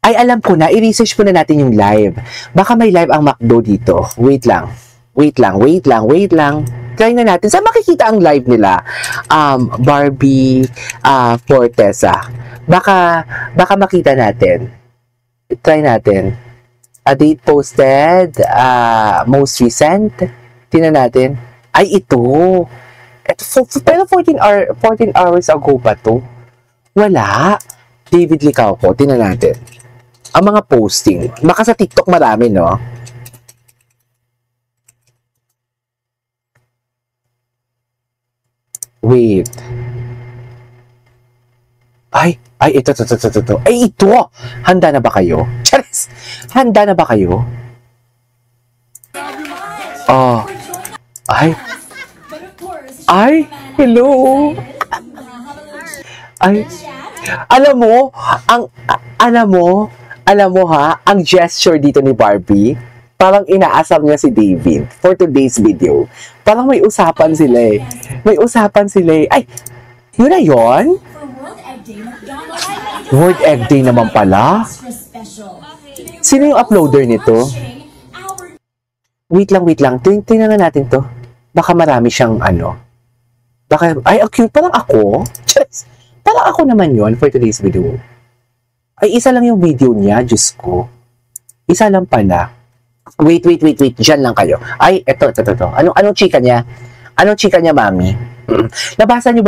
Ay, alam ko na. I-research muna natin yung live. Baka may live ang McDo dito. Wait lang. Try na natin. Saan makikita ang live nila? Barbie Fortesa. Baka makita natin. Try natin. A date posted. Most recent. Tingnan natin. Ay, ito. Pero 14 hours ago pa to. Wala. David Licauco. Tingnan natin. Ang mga posting. Baka sa TikTok marami, no? Wait. Ay, ito. Ay, ito! Handa na ba kayo? Charis! Handa na ba kayo? Oh. Ay, hello! Ay, alam mo ha, ang gesture dito ni Barbie, parang inaasar niya si David for today's video. Parang may usapan sila eh. Ay, yun na yun? World Egg Day naman pala? Sino yung uploader nito? Wait lang. Tingnan na natin to. Baka marami siyang ay, okay, parang ako? Parang ako naman yun for today's video. Ay, isa lang yung video niya, Diyos ko. Isa lang pala. Wait. Diyan lang kayo. Ay, eto. Anong chika niya? Mami? Nabasa niyo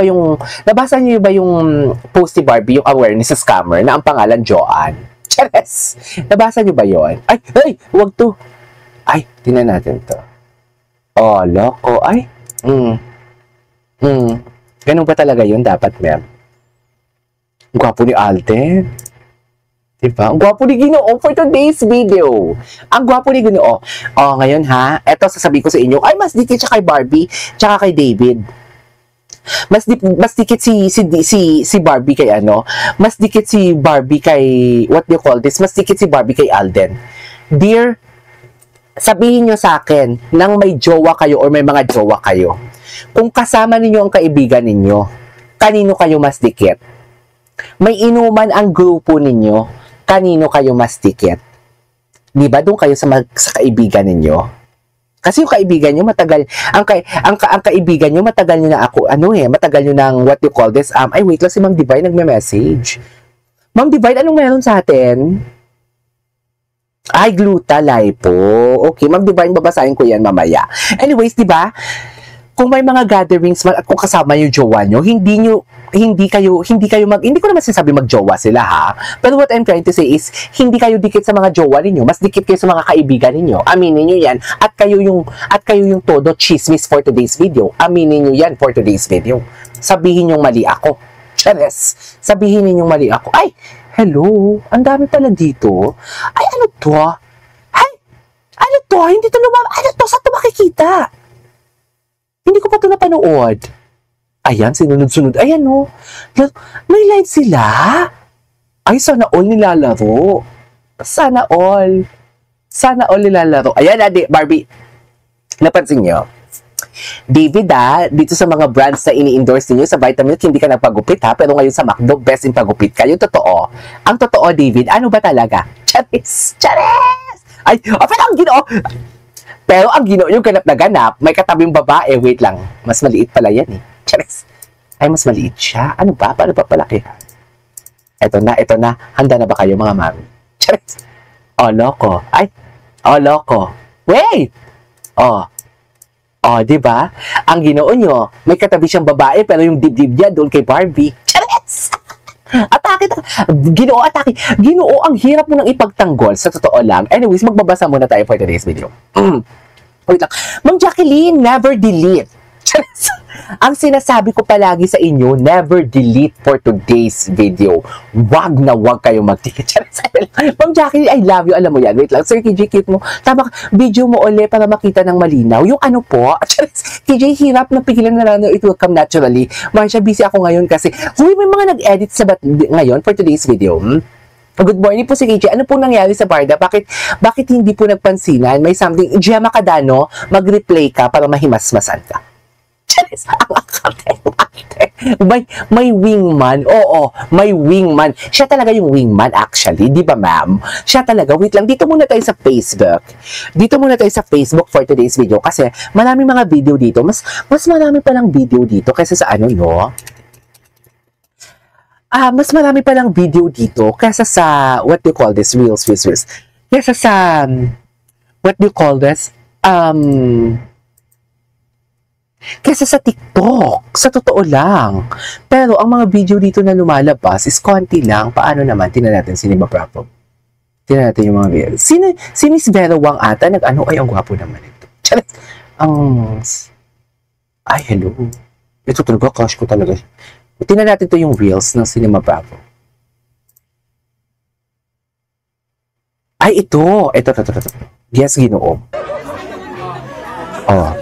ba yung post ni Barbie, yung awareness sa scammer na ang pangalan Joanne? Chares! Nabasa niyo ba yon? Ay, wag to. Ay, tingnan natin to. Oh, loko. Ay, ganun ba talaga yun? Dapat, ma'am. Ang gwapo ni Alden. Diba? Ang gwapo ni Ginoo for today's video. Ang gwapo ni Ginoo. Oh, ngayon ha, eto sasabihin ko sa inyo, ay mas dikit siya kay Barbie, tsaka kay David. Mas dikit si Barbie kay mas dikit si Barbie kay, what do you call this? Mas dikit si Barbie kay Alden. Dear, sabihin nyo sa akin, nang may jowa kayo or may mga jowa kayo, kung kasama ninyo ang kaibigan ninyo, kanino kayo mas dikit? May inuman ang grupo ninyo, kanino kayo mas dikit? Di ba doon kayo sa kaibigan ninyo? Kasi yung kaibigan nyo matagal, ang kaibigan nyo matagal nyo na matagal nyo ng what you call this, ay wait lang, si Ma'am Divine nagme-message. Ma'am Divine, anong meron sa atin? Ay, gluta lipo. Okay, Ma'am Divine, babasahin ko yan mamaya. Anyways, di ba? Kung may mga gatherings man at kung kasama yung jowa nyo, hindi ko naman sinasabi mag-jowa sila ha. Pero what I'm trying to say is, hindi kayo dikit sa mga jowa ninyo, mas dikit kayo sa mga kaibigan ninyo. Aminin nyo yan. At kayo yung todo chismis for today's video. Aminin nyo yan for today's video. Sabihin nyo mali ako. Chares. Sabihin ninyong mali ako. Ay, hello. Ang dami pala dito. Ay, ano to? Ay, ano to? Hindi to ano to? Saan to makikita? Hindi ko pa ito napanood. Ayan, sinunod-sunod. Ayan, no. May live sila. Ay, sana all nilalaro. Sana all nilalaro. Ayan, Barbie. Napansin nyo? David, dito sa mga brands na ini-endorse niyo sa Vitamilk, hindi ka nagpagupit, ha? Pero ngayon sa McDo, best in pagupit kayo. Totoo. Ang totoo, David, ano ba talaga? Charis! Ay, pero ang Ginoo yung ganap na ganap, may katabing babae. Wait lang, mas maliit pala yan eh. Charis. Ay, mas maliit siya. Ano ba? Paano pa palaki? Ito na. Handa na ba kayo, mga mami? Charis. Oh, loko. Ay. Oh, loko. Wait! Oh, di ba? Ang Ginoo nyo, may katabi siyang babae, pero yung dibdib niya doon kay Barbie. Charis! Atake. Ginoo, ang hirap mo nang ipagtanggol, sa totoo lang. Anyways, magbabasa muna tayo for today's video. Wait lang. Ma'am Jacqueline, never delete. Ang sinasabi ko palagi sa inyo, never delete for today's video. Wag na wag kayo mag-delete. Ma'am Jacqueline, I love you. Alam mo yan. Wait lang. Sir KJ, cute mo. Tama, video mo ulit para makita ng malinaw. Yung ano po, KJ, hirap na pigilan na lang. It will come naturally. Marsha, busy ako ngayon kasi, may mga nag-edit sa ngayon for today's video. Good morning po si KJ. Ano po nangyari sa Barda? Bakit hindi po nagpansinan? May something, Gemma Cadano, mag-replay ka para mahimasmasan ka. Charis, ang akate. May wingman. Oo, may wingman. Siya talaga yung wingman actually, di ba ma'am? Siya talaga. Wait lang, dito muna tayo sa Facebook. Dito muna tayo sa Facebook for today's video kasi maraming mga video dito. Mas marami pa lang video dito kaysa sa ano, no? Mas marami pa lang video dito kaysa sa, what do you call this? Reels. Kaysa sa, what do you call this? Kesa sa TikTok, sa totoo lang. Pero ang mga video dito na lumalabas is konti lang. Paano naman? Tingnan natin, sino ba proper? Tingnan natin yung mga video. Si Miss Vera Wang ata, nag-ano, ay, ang gwapo naman ito. Charit! Ay, hello. Ito talaga, crush ko talaga. Tingnan natin ito yung reels ng Cinema Bravo. Ay, ito. Ito. Yes, Ginoo. Oh.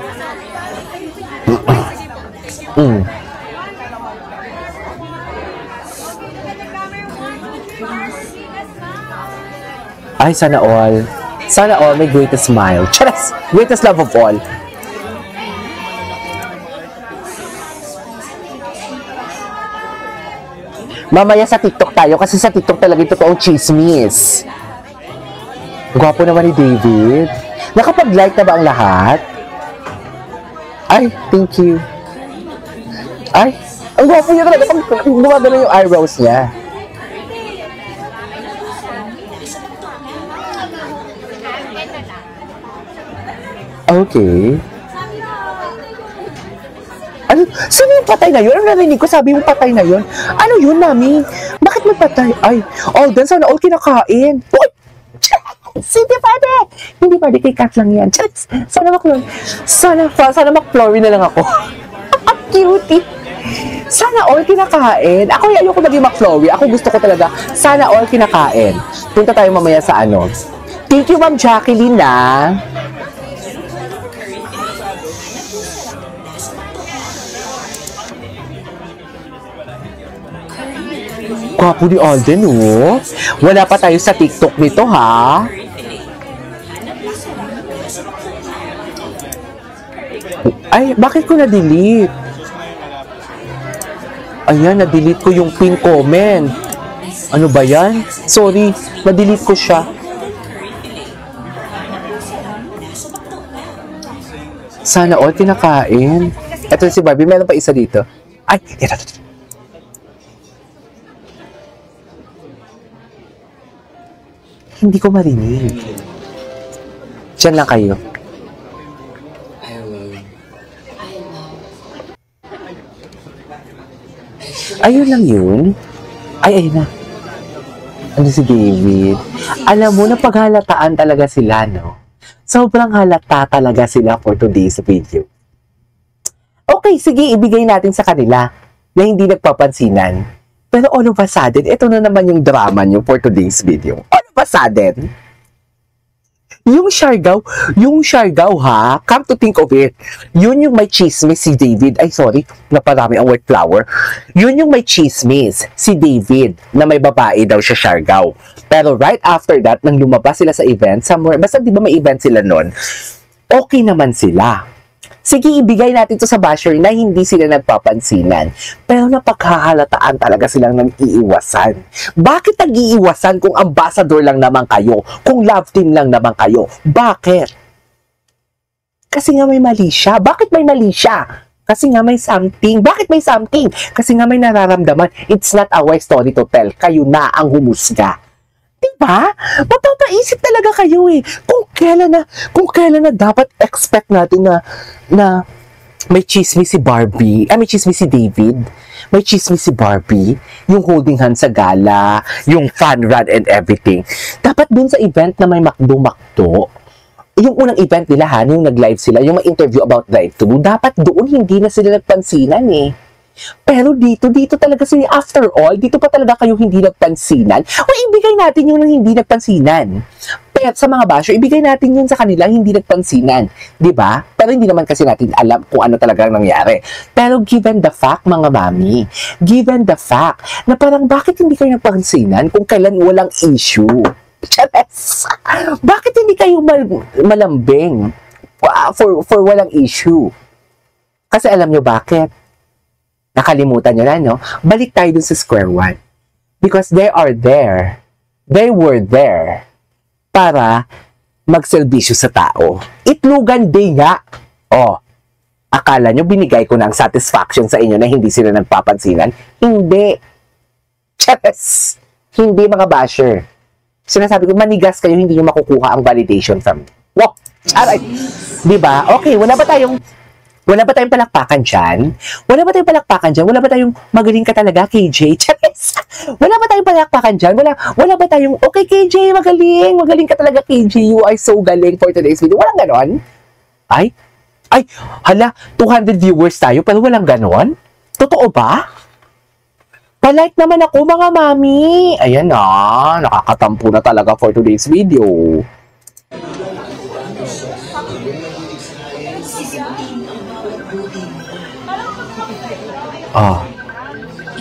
Ay, sana all. Sana all may greatest smile. Charas! Greatest love of all. Mamaya sa TikTok tayo kasi sa TikTok talaga ito toong chismis. Gwapo naman ni David. Nakapag-like na ba ang lahat? Ay, thank you. Ay, ang gwapo niya talaga pag gumagano yung eyebrows niya. Okay. Ano? Sino yung patay na yun? Ano narinig ko? Sabi mo patay na yun? Ano yun, mami? Bakit may patay? Ay, all done. Sana all kinakain. Uy! Hindi pwede. Kay Kat lang yan. Sana Mac-Flory na lang ako. Ang cutie. Sana all kinakain. Ako ayoko maging Mac-Flory. Ako gusto ko talaga. Sana all kinakain. Punta tayo mamaya sa ano. Thank you, Ma'am Jacqueline, na. Gwapo ni Alden, oh. Wala pa tayo sa TikTok nito, ha? Ay, bakit ko na-delete? Ayan, na-delete ko yung pin comment. Ano ba yan? Sorry, na-delete ko siya. Sana all kinakain. Ito si Barbie, meron pa isa dito. Ay, ito. Hindi ko marinig. Diyan lang kayo. Ayun lang yun. Ay na. Ano si David? Alam mo na paghalataan talaga sila, no? Sobrang halata talaga sila for today's video. Okay, sige, ibigay natin sa kanila na hindi nagpapansinan. Pero all of a sudden, ito na naman yung drama nyo for today's video. All of a sudden, yung Siargao ha, come to think of it, yun yung may chismis si David, ay sorry, naparami ang word flower, yun yung may chismis si David, na may babae daw siya Siargao. Pero right after that, nang lumabas sila sa event, somewhere, basta di ba may event sila nun, okay naman sila. Sige, ibigay natin to sa basher na hindi sila nagpapansinan. Pero napaghahalataan talaga silang nag-iiwasan. Bakit nag-iiwasan kung ambassador lang naman kayo? Kung love team lang naman kayo? Bakit? Kasi nga may mali siya. Bakit may mali siya? Kasi nga may something. Bakit may something? Kasi nga may nararamdaman. It's not our story to tell. Kayo na ang humusga. Diba? Mapapaisip talaga kayo eh. Kung kailan na dapat expect natin na may chismis si Barbie, may chismis si David, may chismis si Barbie, yung holding hands sa gala, yung fun run and everything. Dapat dun sa event na may makdo-makdo, yung unang event nila yung nag-live sila, yung may interview about drive-thru, dapat doon hindi na sila nagpansinan eh. Pero dito talaga sila, after all, dito pa talaga kayo hindi nagpansinan. O ibigay natin yung hindi nagpansinan. Pero sa mga basyo, ibigay natin yun sa kanilang hindi nagpansinan. Diba? Pero hindi naman kasi natin alam kung ano talagang nangyari. Pero given the fact, mga mami, given the fact, na parang bakit hindi kayo nagpansinan kung kailan walang issue? Chares! Bakit hindi kayo malambing for walang issue? Kasi alam nyo bakit? Nakalimutan nyo na, no? Balik tayo dun sa square one. Because they are there. They were there para magserbisyo sa tao. Itlogan day nga. Oh, akala nyo binigay ko ng satisfaction sa inyo na hindi sila nagpapansinan? Hindi. Chares! Hindi mga basher. Sinasabi ko, manigas kayo, hindi nyo makukuha ang validation from me. Wow! Charay! Diba? Okay, wala ba tayong palakpakan dyan? Wala ba tayong palakpakan dyan? Wala ba tayong magaling ka talaga, KJ? Charis! Wala ba tayong palakpakan dyan? Wala ba tayong, okay, KJ, magaling ka talaga, KJ. You are so galing for today's video. Walang ganon? Ay, hala, 200 viewers tayo, pero walang ganon? Totoo ba? Palike naman ako, mga mami. Ayan na, nakakatampo na talaga for today's video. Oh.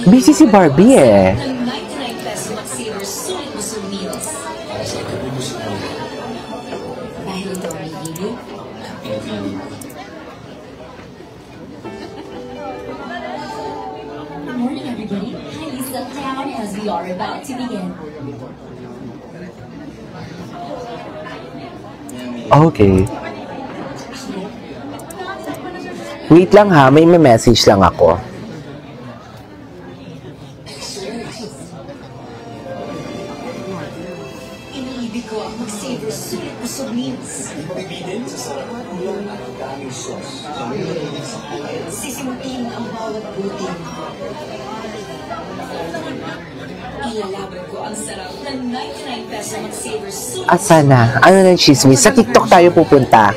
Busy si Barbie eh. Good morning, everybody. Kindly sit down as we are about to begin. Okay. Wait lang ha, may message lang ako. Iniibig ko ang mag-savor sulit na souvenirs. Mabibitin sa sarap at ulang at daming sauce. Sisimutin ang bawat butin. Ilalaban ko ang sarap ng 99 peso mag-savor sulit. Asa na? Ano ng chismis? Sa TikTok tayo pupunta.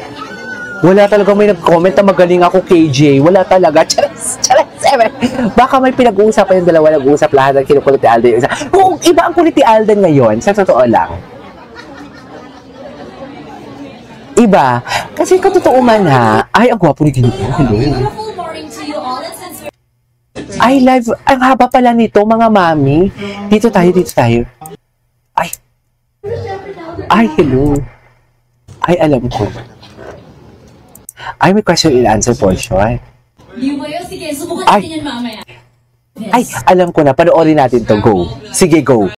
Wala talaga may nag-comment na magaling ako, KJ. Wala talaga. Charas. Baka may pinag-uusapan yung dalawa. Nag-uusap lahat ng kinukulit ni Alden. Kung iba ang kulit ni Alden ngayon, sa totoo lang. Iba. Kasi katotoo man ha. Ay, ang gwapo ni Ginoo. Hello. Beautiful morning to you all, and since we're Ay, live. Ang haba pala nito, mga mami. Dito tayo. Ay. Ay, hello. Ay, alam ko. Ay, may question and answer portion. Yung ba yun? Sige, subukan Ay. natin yan mamaya. Ay, alam ko na. Panoorin natin to. Go. Sige, go.